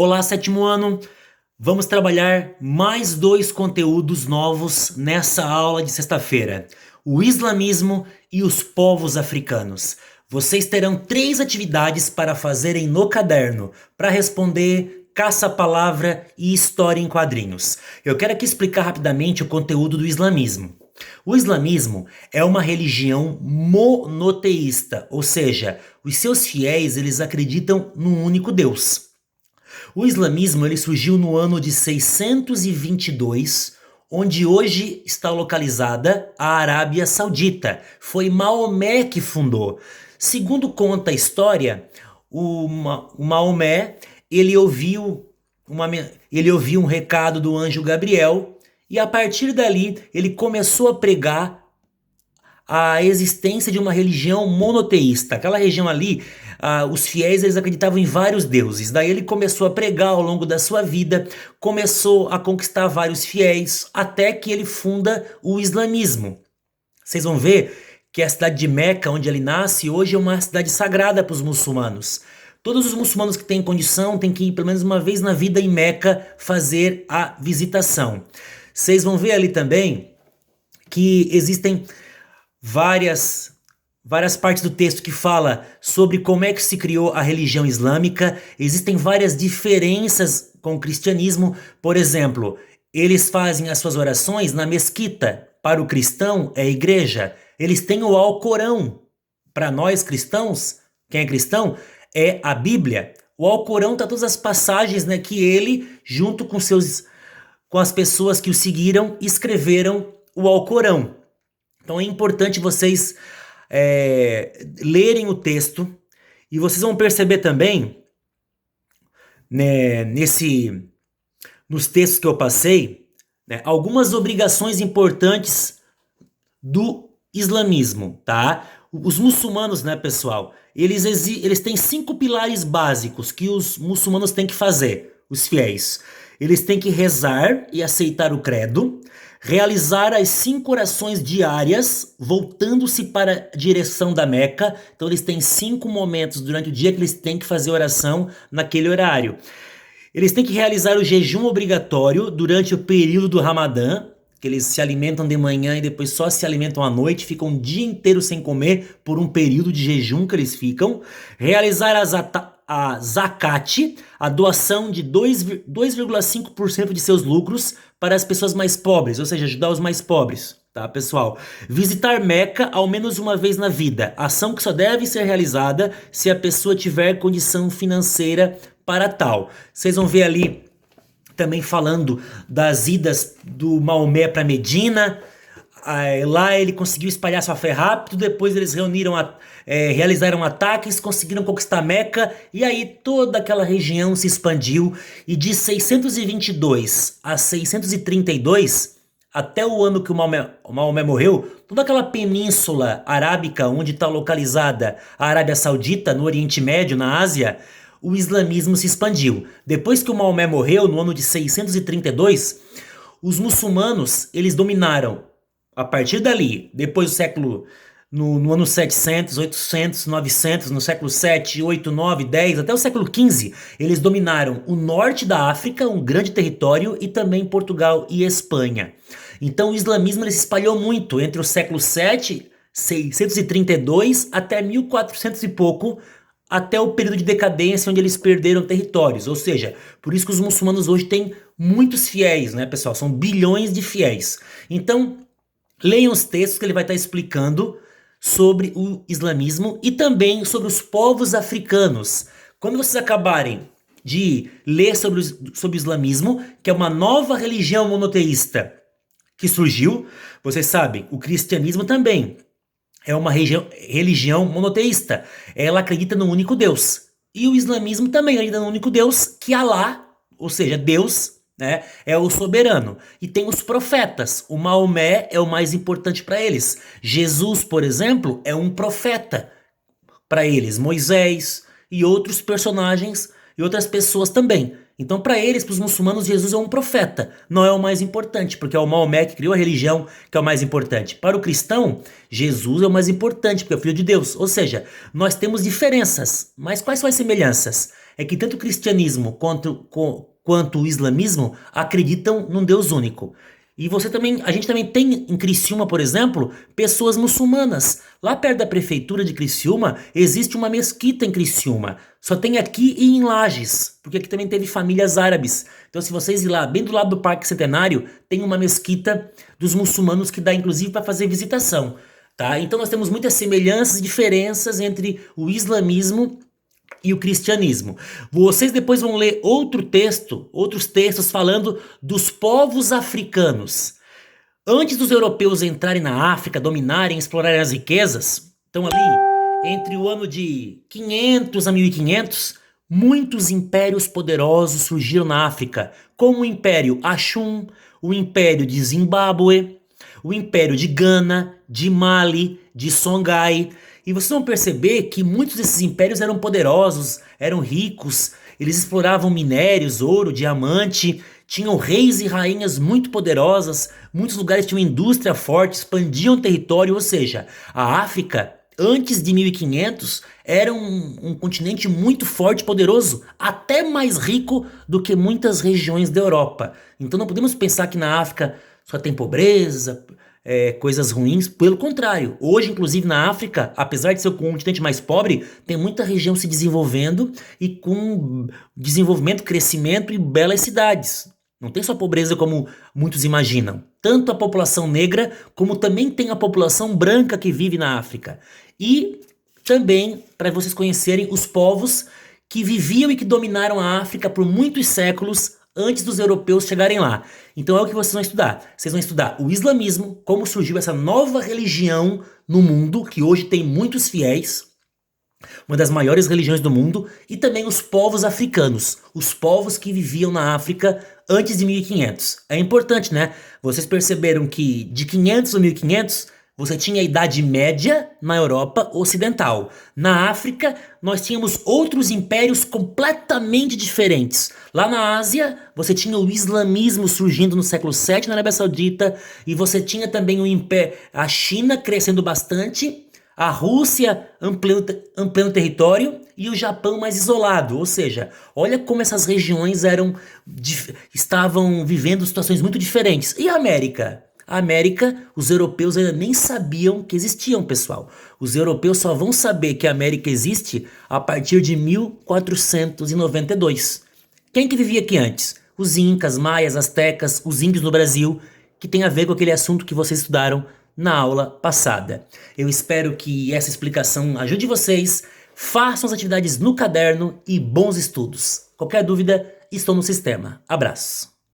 Olá, sétimo ano! Vamos trabalhar mais dois conteúdos novos nessa aula de sexta-feira: o islamismo e os povos africanos. Vocês terão três atividades para fazerem no caderno para responder caça-palavra e história em quadrinhos. Eu quero aqui explicar rapidamente o conteúdo do islamismo. O islamismo é uma religião monoteísta, ou seja, os seus fiéis eles acreditam num único Deus. O islamismo ele surgiu no ano de 622, onde hoje está localizada a Arábia Saudita. Foi Maomé que fundou. Segundo conta a história, o Maomé ele ouviu um recado do anjo Gabriel e a partir dali ele começou a pregar a existência de uma religião monoteísta. Aquela região ali, os fiéis eles acreditavam em vários deuses. Daí ele começou a pregar ao longo da sua vida, começou a conquistar vários fiéis, até que ele funda o islamismo. Vocês vão ver que a cidade de Meca, onde ele nasce, hoje é uma cidade sagrada para os muçulmanos. Todos os muçulmanos que têm condição têm que ir pelo menos uma vez na vida em Meca fazer a visitação. Vocês vão ver ali também que existem várias partes do texto que fala sobre como é que se criou a religião islâmica. Existem várias diferenças com o cristianismo. Por exemplo, eles fazem as suas orações na mesquita. Para o cristão é a igreja. Eles têm o Alcorão. Para nós cristãos, quem é cristão, é a Bíblia. O Alcorão está todas as passagens, né, que ele, junto com as pessoas que o seguiram, escreveram o Alcorão. Então é importante vocês lerem o texto e vocês vão perceber também, né, nos textos que eu passei, né, algumas obrigações importantes do islamismo, tá? Os muçulmanos, né, pessoal, eles têm 5 pilares básicos que os muçulmanos têm que fazer, os fiéis. Eles têm que rezar e aceitar o credo, realizar as 5 orações diárias, voltando-se para a direção da Meca. Então eles têm 5 momentos durante o dia que eles têm que fazer oração naquele horário. Eles têm que realizar o jejum obrigatório durante o período do Ramadã, que eles se alimentam de manhã e depois só se alimentam à noite, ficam o dia inteiro sem comer por um período de jejum que eles ficam. Realizar a zakat, a doação de 2,5% de seus lucros para as pessoas mais pobres, ou seja, ajudar os mais pobres, tá, pessoal? Visitar Meca ao menos uma vez na vida, ação que só deve ser realizada se a pessoa tiver condição financeira para tal. Vocês vão ver ali também falando das idas do Maomé para Medina. Lá ele conseguiu espalhar sua fé rápido, depois eles realizaram ataques, conseguiram conquistar Meca, e aí toda aquela região se expandiu, e de 622 a 632, até o ano que o Maomé morreu, toda aquela península arábica onde está localizada a Arábia Saudita, no Oriente Médio, na Ásia, o islamismo se expandiu. Depois que o Maomé morreu, no ano de 632, os muçulmanos eles dominaram. A partir dali, depois do século, no ano 700, 800, 900, no século 7, 8, 9, 10, até o século 15, eles dominaram o norte da África, um grande território, e também Portugal e Espanha. Então o islamismo ele se espalhou muito entre o século 7, 632, até 1400 e pouco, até o período de decadência onde eles perderam territórios. Ou seja, por isso que os muçulmanos hoje têm muitos fiéis, né, pessoal? São bilhões de fiéis. Então, leiam os textos que ele vai estar explicando sobre o islamismo e também sobre os povos africanos. Quando vocês acabarem de ler sobre o islamismo, que é uma nova religião monoteísta que surgiu, vocês sabem, o cristianismo também é uma religião monoteísta. Ela acredita no único Deus. E o islamismo também acredita no único Deus, que Alá, ou seja, Deus, né, é o soberano. E tem os profetas. O Maomé é o mais importante para eles. Jesus, por exemplo, é um profeta para eles. Moisés e outros personagens e outras pessoas também. Então, para eles, para os muçulmanos, Jesus é um profeta, não é o mais importante, porque é o Maomé que criou a religião que é o mais importante. Para o cristão, Jesus é o mais importante, porque é o Filho de Deus. Ou seja, nós temos diferenças, mas quais são as semelhanças? É que tanto o cristianismo quanto o islamismo acreditam num Deus único. E você também, a gente também tem em Criciúma, por exemplo, pessoas muçulmanas. Lá perto da prefeitura de Criciúma, existe uma mesquita em Criciúma. Só tem aqui e em Lages, porque aqui também teve famílias árabes. Então, se vocês ir lá, bem do lado do Parque Centenário, tem uma mesquita dos muçulmanos que dá inclusive para fazer visitação, tá? Então, nós temos muitas semelhanças e diferenças entre o islamismo e o cristianismo. Vocês depois vão ler outros textos falando dos povos africanos. Antes dos europeus entrarem na África, dominarem, explorarem as riquezas, então ali entre o ano de 500 a 1500, muitos impérios poderosos surgiram na África, como o Império Axum, o Império de Zimbábue, o Império de Gana, de Mali, de Songhai. E vocês vão perceber que muitos desses impérios eram poderosos, eram ricos, eles exploravam minérios, ouro, diamante, tinham reis e rainhas muito poderosas, muitos lugares tinham indústria forte, expandiam território, ou seja, a África, antes de 1500, era um continente muito forte e poderoso, até mais rico do que muitas regiões da Europa. Então não podemos pensar que na África só tem pobreza, coisas ruins. Pelo contrário, hoje, inclusive na África, apesar de ser o continente mais pobre, tem muita região se desenvolvendo e com desenvolvimento, crescimento e belas cidades. Não tem só pobreza como muitos imaginam. Tanto a população negra, como também tem a população branca que vive na África. E também, para vocês conhecerem os povos que viviam e que dominaram a África por muitos séculos antes dos europeus chegarem lá. Então é o que vocês vão estudar. Vocês vão estudar o islamismo, como surgiu essa nova religião no mundo, que hoje tem muitos fiéis, uma das maiores religiões do mundo, e também os povos africanos, os povos que viviam na África antes de 1500. É importante, né? Vocês perceberam que de 500 a 1500 você tinha a Idade Média na Europa Ocidental. Na África, nós tínhamos outros impérios completamente diferentes. Lá na Ásia, você tinha o islamismo surgindo no século VII na Arábia Saudita, e você tinha também a China crescendo bastante, a Rússia ampliando território e o Japão mais isolado. Ou seja, olha como essas regiões estavam vivendo situações muito diferentes. E a América? A América, os europeus ainda nem sabiam que existiam, pessoal. Os europeus só vão saber que a América existe a partir de 1492. Quem que vivia aqui antes? Os incas, maias, astecas, os índios no Brasil, que tem a ver com aquele assunto que vocês estudaram na aula passada. Eu espero que essa explicação ajude vocês. Façam as atividades no caderno e bons estudos. Qualquer dúvida, estou no sistema. Abraço.